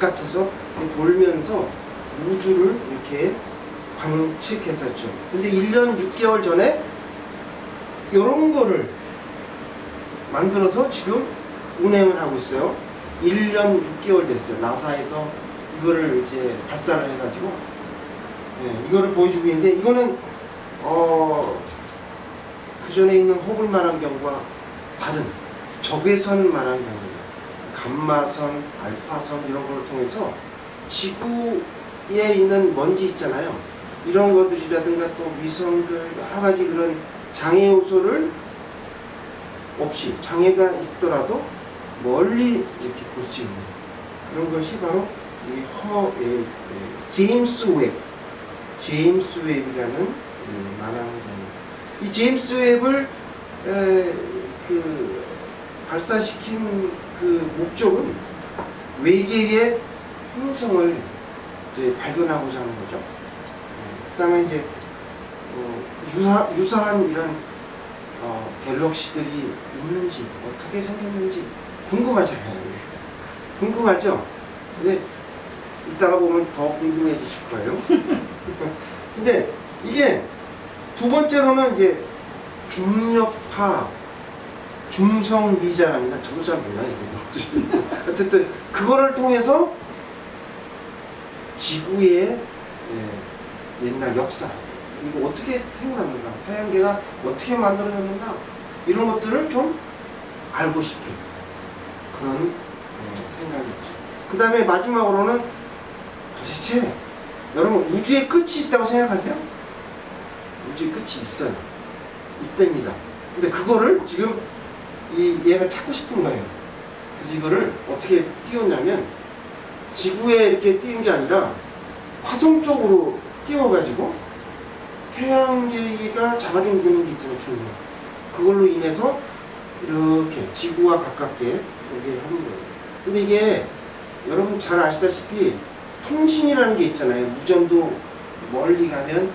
바깥에서 돌면서 우주를 이렇게 관측했었죠. 근데 1년 6개월 전에 이런 거를 만들어서 지금 운행을 하고 있어요. 1년 6개월 됐어요. 나사에서 이거를 이제 발사를 해가지고 이거를 보여주고 있는데, 이거는 그 전에 있는 허블 망원경과 다른 적외선 망원경입니다. 감마선, 알파선 이런 걸 통해서 지구에 있는 먼지 있잖아요. 이런 것들이라든가 또 위성들 여러 가지 그런 장애 요소를 없이, 장애가 있더라도 멀리 이렇게 볼 수 있는 그런 것이 바로 이 제임스 웹이라는 망원경입니다. 이 제임스 웹을 발사시킨 그 목적은 외계의 행성을 이제 발견하고자 하는 거죠. 그 다음에 이제 유사한 이런 갤럭시들이 있는지, 어떻게 생겼는지 궁금하잖아요. 궁금하죠? 근데 이따가 보면 더 궁금해지실 거예요. 근데 이게 두 번째로는 이제 중력파 중성미자랍니다. 저도 잘 몰라요. 어쨌든 그거를 통해서 지구의 옛날 역사, 이거 어떻게 태어났는가, 태양계가 어떻게 만들어졌는가, 이런 것들을 좀 알고 싶은 그런 생각이죠. 그 다음에 마지막으로는 도대체 여러분 우주의 끝이 있다고 생각하세요? 우주의 끝이 있어요. 있답니다. 근데 그거를 지금 얘가 찾고 싶은 거예요. 그래서 이거를 어떻게 띄웠냐면, 지구에 이렇게 띄운 게 아니라 화성 쪽으로 띄워가지고 태양계가 잡아당기는 게 있잖아요. 중력. 그걸로 인해서 이렇게 지구와 가깝게 이렇게 하는 거예요. 근데 이게 여러분 잘 아시다시피 통신이라는 게 있잖아요. 무전도 멀리 가면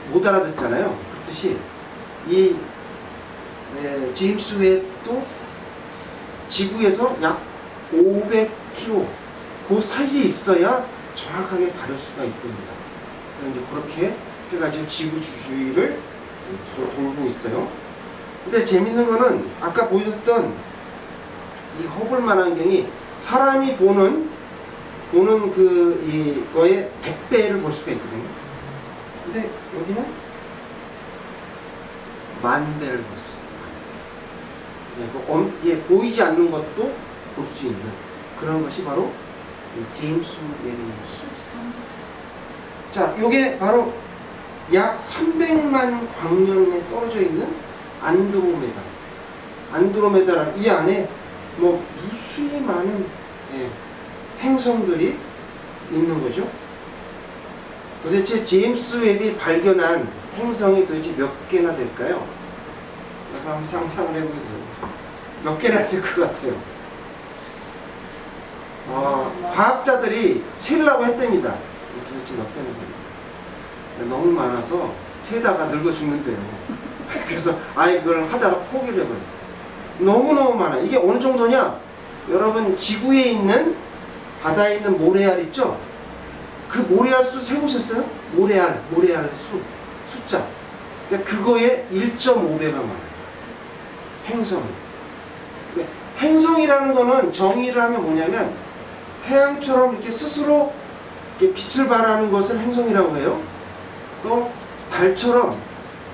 못 알아듣잖아요. 그렇듯이 이 제임스 웹도 지구에서 약 500km 그 사이에 있어야 정확하게 받을 수가 있답니다. 그래서 이제 그렇게 해가지고 지구 주위를 돌고 있어요. 근데 재밌는 거는 아까 보여줬던 이 허블 망원경이 사람이 보는 이거의 100배를 볼 수가 있거든요. 근데 여기는 10,000배를 볼 수 있어요. 보이지 않는 것도 볼 수 있는 그런 것이 바로 이 제임스 웹입니다. 13조. 자, 요게 바로 약 300만 광년에 떨어져 있는 안드로메다라는 이 안에 뭐 무수히 많은 행성들이 있는 거죠. 도대체 제임스 웹이 발견한 행성이 도대체 몇 개나 될까요? 여러분 한번 상상을 해보세요. 몇 개나 될 것 같아요. 과학자들이 세려고 했답니다. 도대체 몇 개나 될까? 너무 많아서 세다가 늙어 죽는데요. 그래서 아예 그걸 하다가 포기를 해버렸어요. 너무너무 많아. 이게 어느 정도냐? 여러분 지구에 있는 바다에 있는 모래알 있죠? 그 모래알 수 세보셨어요? 모래알 숫자. 그러니까 그거의 1.5배가 많아요. 행성. 그러니까 행성이라는 거는 정의를 하면 뭐냐면 태양처럼 이렇게 스스로 이렇게 빛을 발하는 것을 행성이라고 해요. 또 달처럼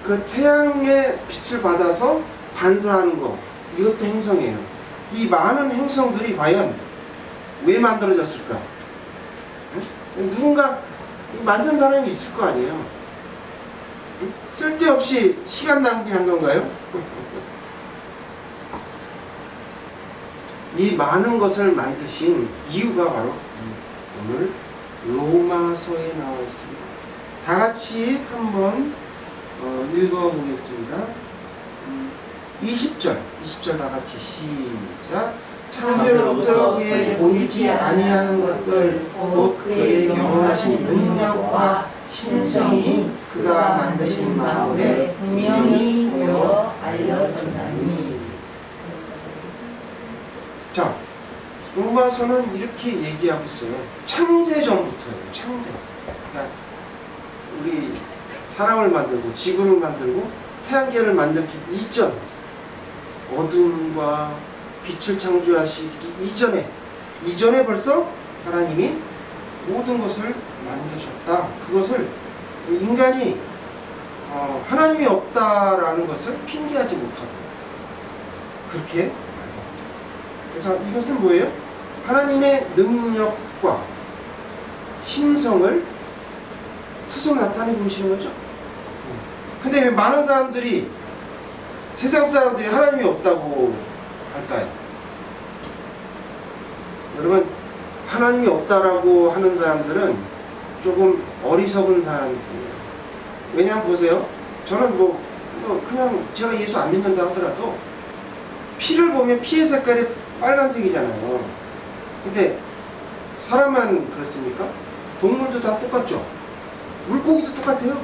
그 태양의 빛을 받아서 반사하는 거, 이것도 행성이에요. 이 많은 행성들이 과연 왜 만들어졌을까? 누군가 만든 사람이 있을 거 아니에요. 쓸데없이 시간 낭비한 건가요? 이 많은 것을 만드신 이유가 바로 오늘 로마서에 나와 있습니다. 다 같이 한번 읽어보겠습니다. 20절 다 같이 시작. 창세로부터 그의 보이지 아니하는 것들 곧 그의 영원하신 능력과 신성이 그가 만드신 만물에 분명히 보여 알려졌나니. 자, 로마서는 이렇게 얘기하고 있어요. 창세전부터예요. 창세. 그러니까 우리 사람을 만들고 지구를 만들고 태양계를 만들기 이전, 어둠과 빛을 창조하시기 이전에 벌써 하나님이 모든 것을 만드셨다. 그것을 인간이 하나님이 없다라는 것을 핑계하지 못하고 그렇게 말합니다. 그래서 이것은 뭐예요? 하나님의 능력과 신성을 스스로 나타내 보시는 거죠. 근데 왜 많은 사람들이, 세상 사람들이 하나님이 없다고 할까요? 여러분, 하나님이 없다라고 하는 사람들은 조금 어리석은 사람이에요. 왜냐하면 보세요. 저는 그냥 제가 예수 안 믿는다 하더라도 피를 보면 피의 색깔이 빨간색이잖아요. 근데 사람만 그렇습니까? 동물도 다 똑같죠? 물고기도 똑같아요.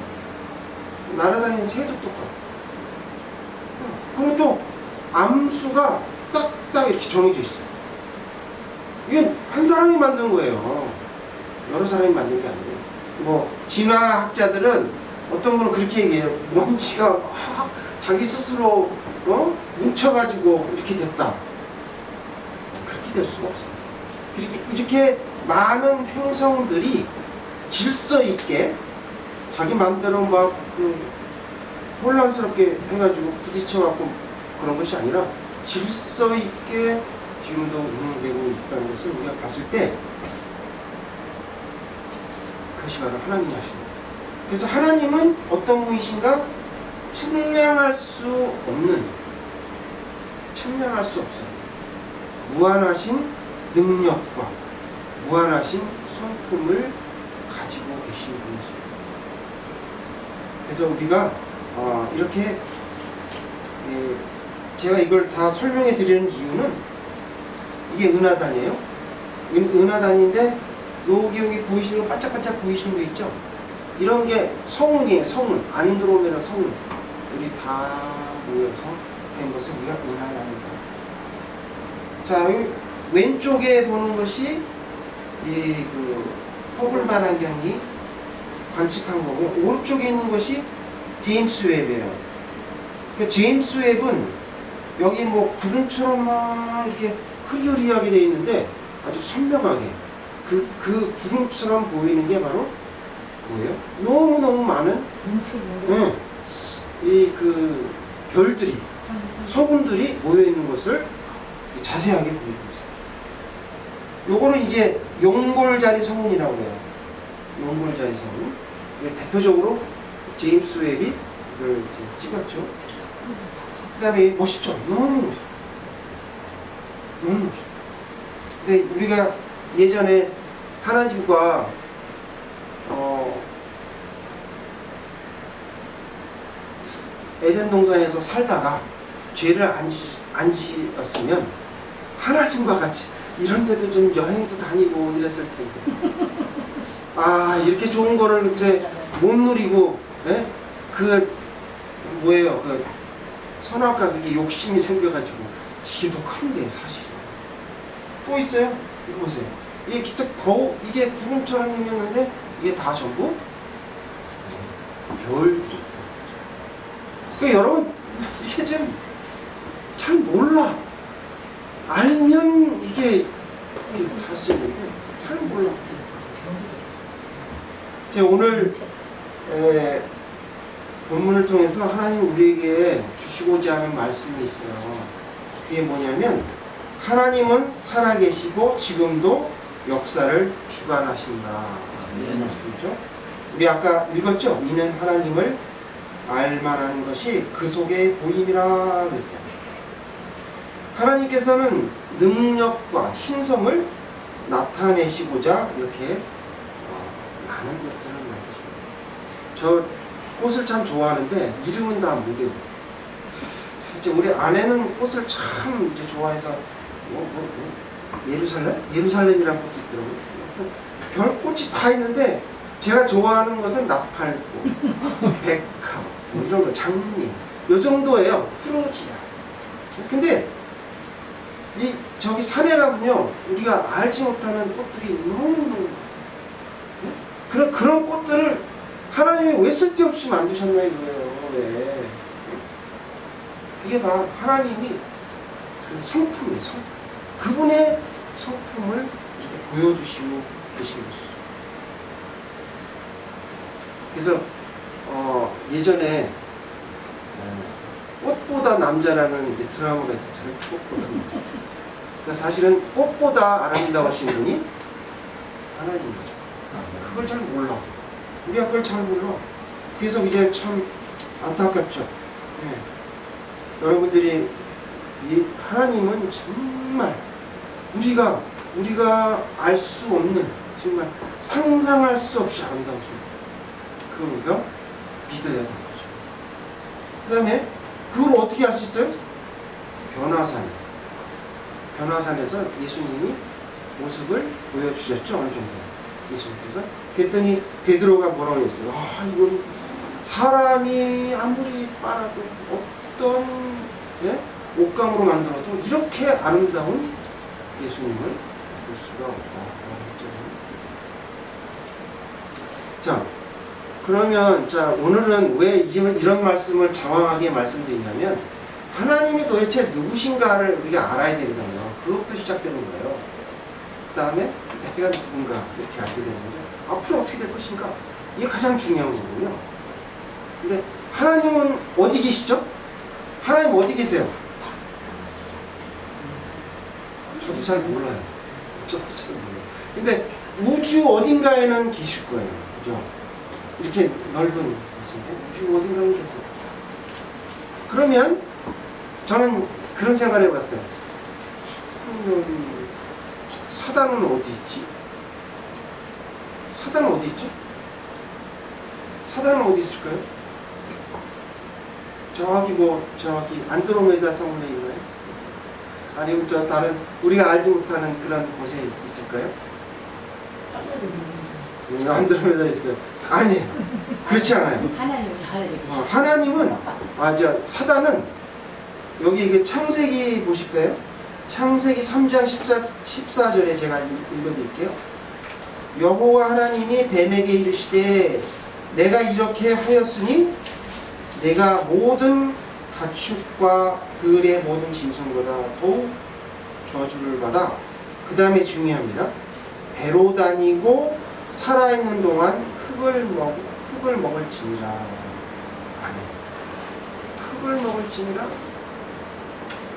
날아다니는 새도 똑같아요. 그리고 또 암수가 딱딱 이렇게 정해져 있어요. 이게 한 사람이 만든 거예요. 여러 사람이 만든 게 아니에요. 진화학자들은 어떤 분은 그렇게 얘기해요. 먼지가 막 자기 스스로 뭉쳐가지고 이렇게 됐다. 그렇게 될 수가 없어요. 이렇게 많은 행성들이 질서 있게 자기 마음대로 막 혼란스럽게 해가지고 부딪혀갖고 그런 것이 아니라 질서 있게 지금도 운영되고 있다는 것을 우리가 봤을 때 그것이 바로 하나님이 하시는 거예요. 그래서 하나님은 어떤 분이신가? 측량할 수 없어요. 무한하신 능력과 무한하신 성품을 가지고 계신 분이십니다. 그래서 우리가 이렇게 제가 이걸 다 설명해 드리는 이유는 이게 은하단이에요. 은하단인데 여기 보이시는 거 반짝반짝 보이시는 거 있죠? 이런 게 성운이에요. 성운. 안드로메다 성운. 우리 다 모여서 된 것을 우리가 은하단이다. 자, 여기 왼쪽에 보는 것이 허블 만환경이 관측한 거고요. 오른쪽에 있는 것이 제임스 웹이에요. 그 제임스 웹은 여기 구름처럼 막 이렇게 흐리흐리하게 되어 있는데 아주 선명하게 그 구름처럼 보이는 게 바로 뭐예요? 너무너무 많은 별들이, 성운들이 모여 있는 것을 자세하게 보여주고 있어요. 요거는 이제 용골자리 성운이라고 해요. 용골자리 성운. 대표적으로 제임스 웹이 이걸 찍었죠. 그 다음에 멋있죠? 너무 멋있죠. 근데 우리가 예전에 하나님과 에덴 동산에서 살다가 죄를 안 지었으면 하나님과 같이 이런 데도 좀 여행도 다니고 이랬을 텐데 이렇게 좋은 거를 이제 못 누리고 선악과 그게 욕심이 생겨가지고 이게 더 큰데 사실 또 있어요. 이거 보세요. 이게 구름처럼 생겼는데 이게 다 전부 별들. 그러니까 여러분 이게 좀 잘 몰라. 알면 이게 할 수 있는데 잘 몰라. 제가 오늘 본문을 통해서 하나님 우리에게 주시고자 하는 말씀이 있어요. 그게 뭐냐면 하나님은 살아계시고 지금도 역사를 주관하신다. 이런 말씀이죠. 우리 아까 읽었죠? 이는 하나님을 알만한 것이 그 속에 보임이라 그랬어요. 하나님께서는 능력과 신성을 나타내시고자 이렇게 많은 것들을 만드십니다. 저 꽃을 참 좋아하는데 이름은 다 못 외워요. 우리 아내는 꽃을 참 이제 좋아해서 예루살렘이라는 꽃도 있더라고요. 별꽃이 다 있는데 제가 좋아하는 것은 나팔꽃, 백합, 이런 거, 장미, 요 정도예요. 프로지아. 근데 저기 산에 가면요, 우리가 알지 못하는 꽃들이 너무너무 예? 그런 꽃들을 하나님이 왜 쓸데없이 만드셨나 이거예요. 왜? 그게 바로 하나님이 그 성품이에요. 성품. 그분의 성품을 이렇게 보여주시고 계시는 것이죠. 그래서 예전에 꽃보다 남자라는 이제 드라마가 있었잖아요. 꽃보다 남자. 그러니까 사실은 꽃보다 아름다우신 분이 하나님이세요. 그걸 잘 몰라. 우리가 그걸 잘 몰라. 그래서 이제 참 안타깝죠. 네. 여러분들이 이 하나님은 정말 우리가 알 수 없는, 정말 상상할 수 없이 아름다우십니다. 그걸 우리가 믿어야 되는 거죠. 그 다음에 그걸 어떻게 알 수 있어요? 변화산에서 예수님이 모습을 보여주셨죠. 어느 정도 예수님께서. 그랬더니 베드로가 뭐라고 했어요? 이건 사람이 아무리 빨아도 어떤 옷감으로 만들어도 이렇게 아름다운 예수님을 볼 수가 없다. 자, 그러면 오늘은 왜 이런 말씀을 장황하게 말씀드리냐면, 하나님이 도대체 누구신가를 우리가 알아야 되거든요. 그것부터 시작되는 거예요. 그 다음에 내가 누군가 이렇게 알게 되는 거죠. 앞으로 어떻게 될 것인가, 이게 가장 중요한 거군요. 근데 하나님은 어디 계시죠? 하나님 어디 계세요? 저도 잘 몰라요. 근데 우주 어딘가에는 계실 거예요. 그죠? 이렇게 넓은 곳인데 우주 어딘가에 계세요. 그러면 저는 그런 생각을 해봤어요. 그러면 사단은 어디 있지? 사단은 어디 있죠? 사단은 어디 있을까요? 저기 안드로메다 성운에 있나요? 아니면 다른 우리가 알지 못하는 그런 곳에 있을까요? 안드로메다 있어요. 아니, 그렇지 않아요. 하나님은 사단은 여기 이게 창세기 보실까요? 창세기 3장 14절에 제가 읽어드릴게요. 여호와 하나님이 뱀에게 이르시되 내가 이렇게 하였으니 내가 모든 가축과 들의 모든 짐승보다 더욱 저주를 받아. 그 다음에 중요합니다. 배로 다니고 살아있는 동안 흙을 먹을지니라. 흙을 먹을지니라.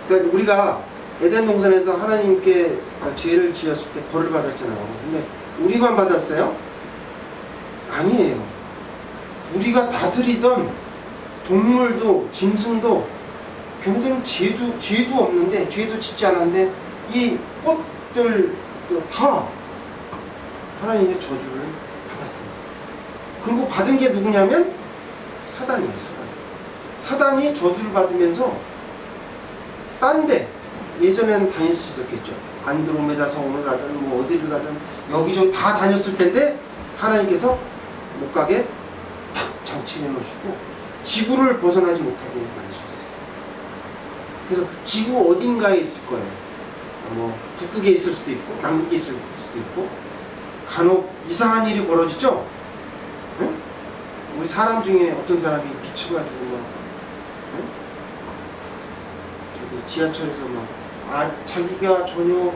그러니까 우리가 에덴 동산에서 하나님께 죄를 지었을 때 벌을 받았잖아요. 근데 우리만 받았어요? 아니에요. 우리가 다스리던 동물도 짐승도 걔네들은 죄도 없는데, 죄도 짓지 않았는데 이 꽃들도 다 하나님의 저주를 받았습니다. 그리고 받은 게 누구냐면 사단이에요. 사단이 저주를 받으면서 딴 데, 예전에는 다닐 수 있었겠죠. 안드로메다 성운을 가든 뭐 어디를 가든 여기저기 다 다녔을 텐데 하나님께서 못 가게 탁 장치해 놓으시고 지구를 벗어나지 못하게 만드셨어요. 그래서 지구 어딘가에 있을 거예요. 뭐 북극에 있을 수도 있고 남극에 있을 수도 있고, 간혹 이상한 일이 벌어지죠. 응? 우리 사람 중에 어떤 사람이 미쳐가지고 막 저기 지하철에서 막 자기가 전혀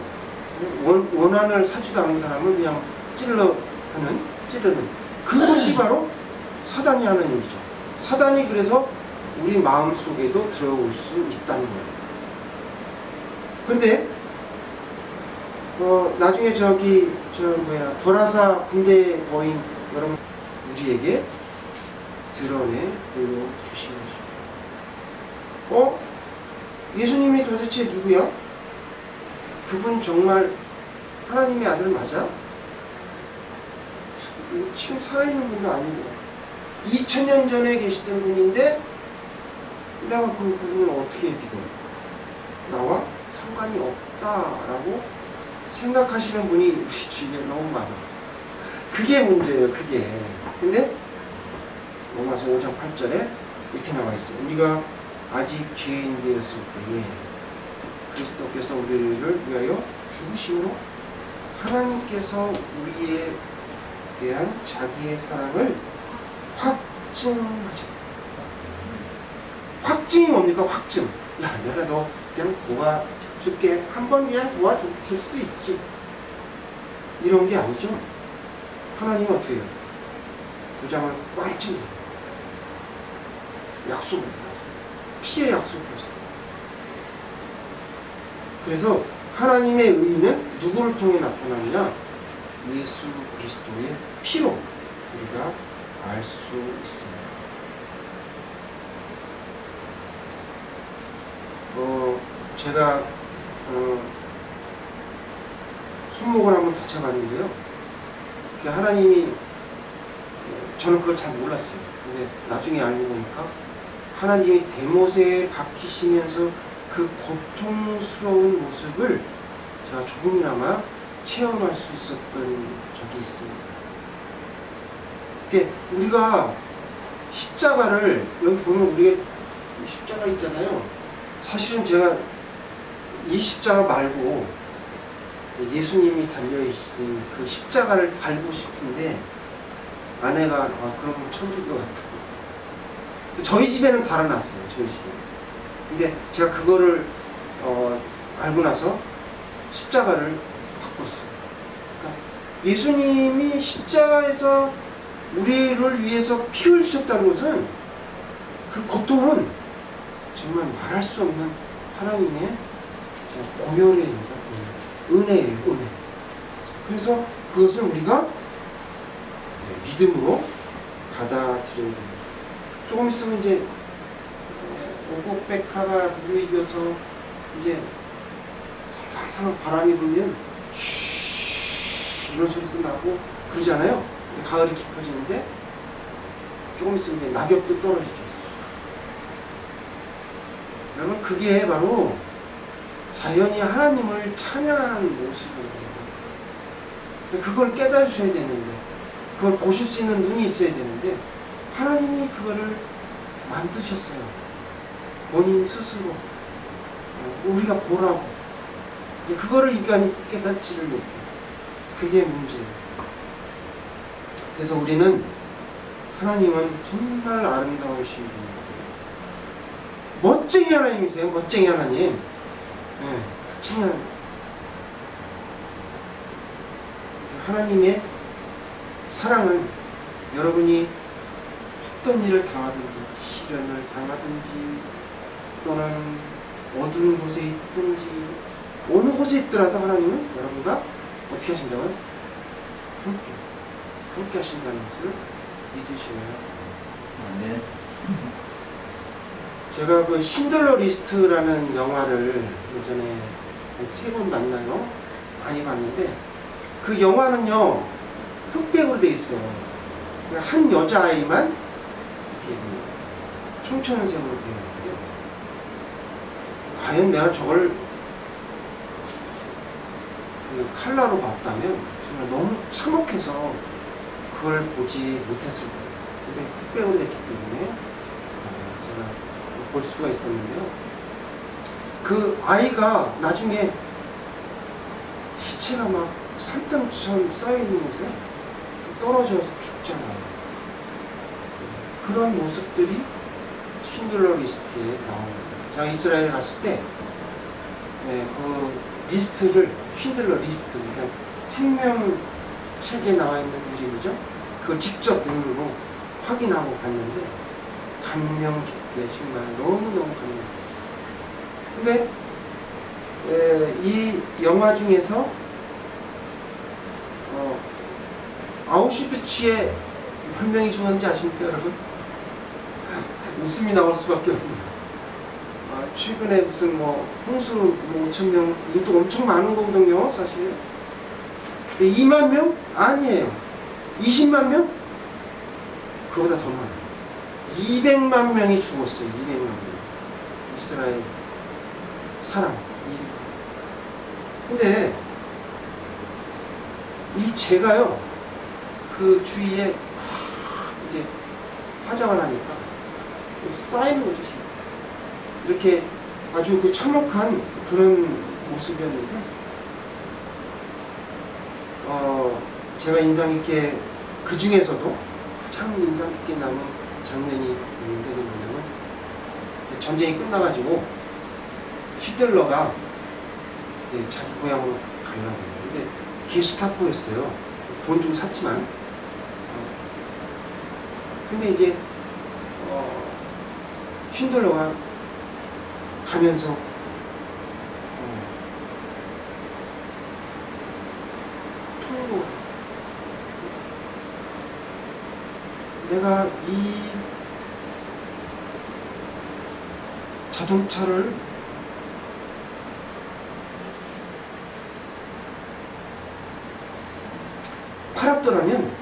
원한을 사지도 않은 사람을 그냥 찌르는 그것이 바로 사단이 하는 일이죠. 사단이 그래서 우리 마음속에도 들어올 수 있다는 거예요. 근데 나중에 버라사 군대 거인 여러분 우리에게 드러내 보여주시는 것이죠. 예수님이 도대체 누구야? 그분 정말 하나님의 아들 맞아? 지금 살아있는 분도 아니고 2000년 전에 계시던 분인데 내가 그분을 어떻게 믿어? 나와 상관이 없다라고 생각하시는 분이 우리 주위에 너무 많아. 그게 문제예요. 그게. 근데 로마서 5장 8절에 이렇게 나와 있어요. 우리가 아직 죄인 되었을 때에 그리스도께서 우리를 위하여 죽으심으로 하나님께서 우리에 대한 자기의 사랑을 확증하십니다. 확증이 뭡니까? 확증. 야, 내가 너 그냥 도와줄게. 한 번 그냥 도와줄 수도 있지. 이런 게 아니죠. 하나님은 어떻게 해요? 도장을 꽝 찍는 약속을 해요. 피해 약속을 했어요. 그래서 하나님의 의는 누구를 통해 나타나느냐? 예수 그리스도의 피로 우리가 알 수 있습니다. 제가 손목을 한번 다쳐봤는데요. 하나님이 저는 그걸 잘 몰랐어요. 근데 나중에 알고 보니까 하나님이 대못에 박히시면서 그 고통스러운 모습을 제가 조금이나마 체험할 수 있었던 적이 있습니다. 우리가 십자가를 여기 보면 우리가 십자가 있잖아요. 사실은 제가 이 십자가 말고 예수님이 달려있은 그 십자가를 달고 싶은데 아내가 그러면 천주교 같다고. 저희 집에는 달아놨어요. 저희 집에. 근데 제가 그거를 알고 나서 십자가를 바꿨어요. 그러니까 예수님이 십자가에서 우리를 위해서 피 흘리셨다는 것은 그 고통은 정말 말할 수 없는 하나님의 고혈의입니다. 은혜예요, 은혜. 그래서 그것을 우리가 믿음으로 받아들여야 됩니다. 조금 있으면 이제 오곡백화가 무르익어서 이제 살살살 바람이 불면 이런 소리도 나고 그러잖아요. 가을이 깊어지는데 조금 있으면 이제 낙엽도 떨어지죠. 그러면 그게 바로 자연이 하나님을 찬양하는 모습이에요. 그걸 깨달으셔야 되는데, 그걸 보실 수 있는 눈이 있어야 되는데, 하나님이 그거를 만드셨어요. 본인 스스로. 우리가 보라고. 그거를 인간이 깨닫지를 못해. 그게 문제예요. 그래서 우리는 하나님은 정말 아름다우신 분이에요. 멋쟁이 하나님이세요. 멋쟁이 하나님. 멋쟁이 하나님. 하나님의 사랑은 여러분이 어떤 일을 당하든지, 시련을 당하든지, 또는 어두운 곳에 있든지, 어느 곳에 있더라도 하나님은 여러분과 어떻게 하신다고요? 함께 하신다는 것을 믿으셔야 합니다. 네. 제가 그 신들러 리스트라는 영화를 예전에 3번 만나요. 많이 봤는데, 그 영화는요, 흑백으로 되어 있어요. 한 여자아이만 이렇게 청천색으로 되어 있는데, 과연 내가 저걸 그 컬러로 봤다면 정말 너무 참혹해서 그걸 보지 못했을 거예요. 근데 흑백으로 됐기 때문에 제가 볼 수가 있었는데요. 그 아이가 나중에 시체가 막 산더미처럼 쌓여있는 곳에 떨어져서 죽잖아요. 그런 모습들이 신들러 리스트에 나옵니다. 제가 이스라엘에 갔을 때 그 리스트를, 신들러 리스트, 그러니까 생명책에 나와 있는 이름이죠. 그걸 직접 눈으로 확인하고 봤는데 감명 깊게 정말 너무너무 감명 깊게. 근데 이 영화 중에서 아우슈비츠에 몇 명이 죽었는지 아십니까, 여러분? 웃음이 나올 수밖에 없습니다. 최근에 무슨 홍수 5,000명, 이것도 엄청 많은 거거든요, 사실. 2만 명? 아니에요. 20만 명? 그보다 더 많아요. 200만 명이 죽었어요. 200만 명. 이스라엘 사람. 근데 이 죄가요, 그 주위에 이게 화장을 하니까 쌓이는 거죠. 이렇게 아주 그 참혹한 그런 모습이었는데, 제가 인상 깊게, 그 중에서도 가장 인상 깊게 남은 장면이 있는데, 뭐냐면 전쟁이 끝나가지고 히틀러가 자기 고향으로 가려고 해요. 근데 게스타포였어요. 돈 주고 샀지만. 근데 이제 히틀러가 가면서 통로, 내가 이 자동차를 팔았더라면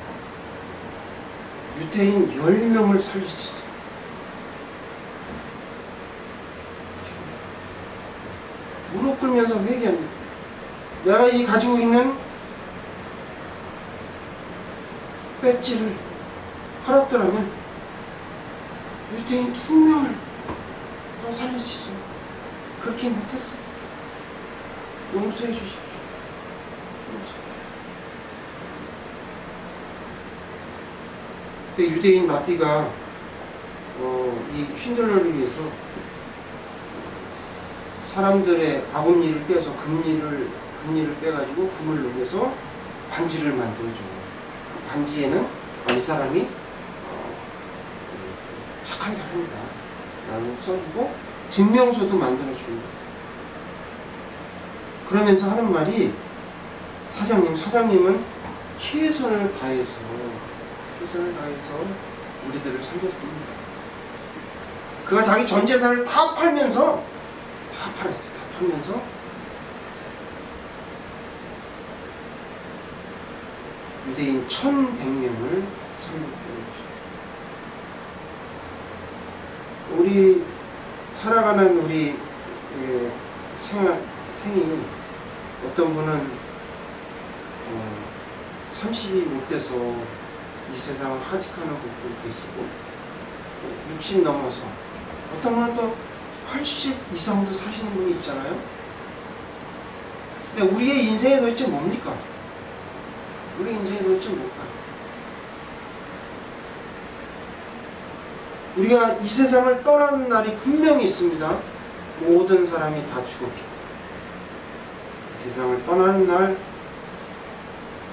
유태인 10명을 살릴 수 있어요. 무릎 꿇으면서 회개합니다. 내가 이 가지고 있는 배지를 팔았더라면 유태인 2명을 더 살릴 수 있어요. 그렇게 못했어요. 용서해 주십시오. 근데 유대인 마비가 이 쉰들러를 위해서 사람들의 아금니를 빼서 금니를 빼가지고 금을 녹여서 반지를 만들어줘요. 그 반지에는 이 사람이 착한 사람이다 라고 써주고 증명서도 만들어줍니다. 그러면서 하는 말이, 사장님은 최선을 다해서 우리들을 살렸습니다. 그가 자기 전 재산을 다 팔면서, 다 팔면서 유대인 1,100명을 살렸다는 것입니다. 우리 살아가는 우리 생이, 어떤 분은 30이 못 돼서 이 세상을 하직하는 분도 계시고, 60 넘어서, 어떤 분은 또 80 이상도 사시는 분이 있잖아요. 근데 우리의 인생이 도대체 뭡니까? 우리 인생이 도대체 뭘까? 우리가 이 세상을 떠나는 날이 분명히 있습니다. 모든 사람이 다 죽었기 때문에. 이 세상을 떠나는 날,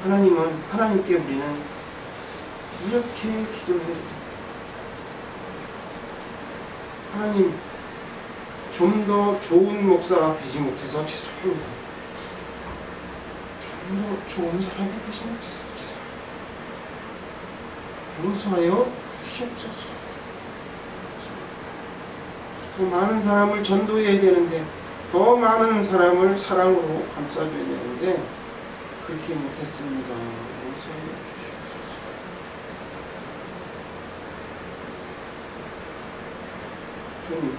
하나님께 우리는 이렇게 기도해야 됩니다. 하나님, 좀 더 좋은 목사가 되지 못해서 죄송합니다. 좀 더 좋은 사람이 되지 못해서 죄송합니다. 용서하여 주시옵소서. 더 많은 사람을 전도해야 되는데, 더 많은 사람을 사랑으로 감싸줘야 되는데, 그렇게 못했습니다. 용서하여 주시옵소서. 주님,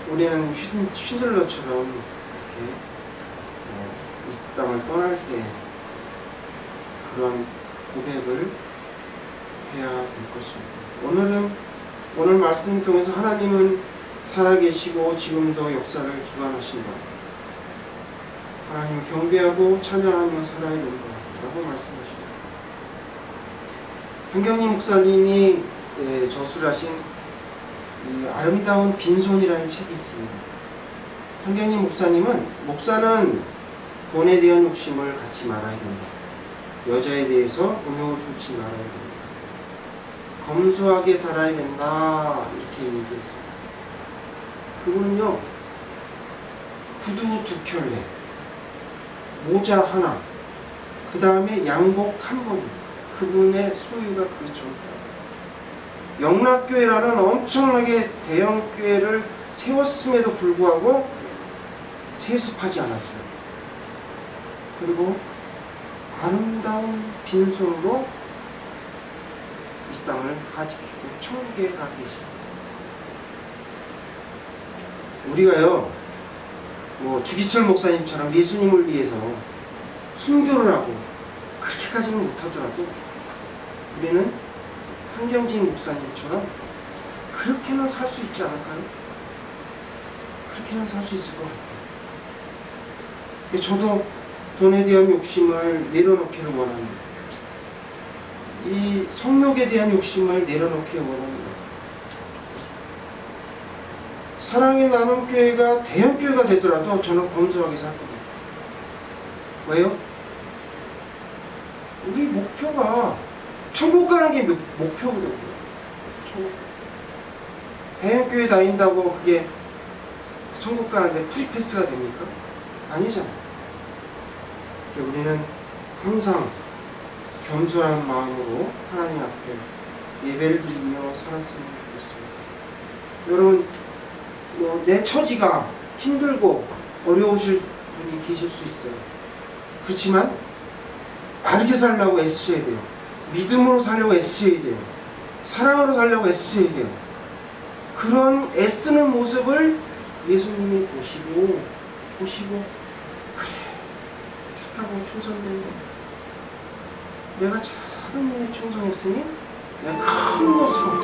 우리는 쉰들러처럼 이렇게 이 땅을 떠날 때 그런 고백을 해야 될 것입니다. 오늘 말씀을 통해서 하나님은 살아계시고 지금도 역사를 주관하신다. 하나님을 경배하고 찬양하며 살아야 된다 라고 말씀하십니다. 한경림 목사님이 저술하신 이 아름다운 빈손이라는 책이 있습니다. 한경림 목사는 돈에 대한 욕심을 갖지 말아야 된다. 여자에 대해서 음욕을 품지 말아야 된다. 검소하게 살아야 된다. 이렇게 얘기했습니다. 그분은요, 구두 2켤레, 모자 하나, 그 다음에 양복 한 벌, 그분의 소유가 그 정도. 영락교회라는 엄청나게 대형 교회를 세웠음에도 불구하고 세습하지 않았어요. 그리고 아름다운 빈손으로 이 땅을 가지키고 천국에 가 계십니다. 우리가요, 주기철 목사님처럼 예수님을 위해서 순교를 하고 그렇게까지는 못하더라도 우리는 한경진 목사님처럼 그렇게는 살 수 있지 않을까요? 그렇게는 살 수 있을 것 같아요. 저도 돈에 대한 욕심을 내려놓기를 원합니다. 이 성욕에 대한 욕심을 내려놓기를 원합니다. 사랑의 나눔교회가 대형교회가 되더라도 저는 검소하게 살 겁니다. 왜요? 우리 목표가 천국 가는 게 목표거든요. 대형교회 다닌다고 그게 천국 가는데 프리패스가 됩니까? 아니잖아요. 우리는 항상 겸손한 마음으로 하나님 앞에 예배를 드리며 살았으면 좋겠습니다. 여러분, 내 처지가 힘들고 어려우실 분이 계실 수 있어요. 그렇지만 바르게 살려고 애쓰셔야 돼요. 믿음으로 살려고 애쓰셔야 돼요. 사랑으로 살려고 애쓰셔야 돼요. 그런 애쓰는 모습을 예수님이 보시고 그래, 착하고 충성된 거, 내가 작은 일에 충성했으니 내가 큰 것으로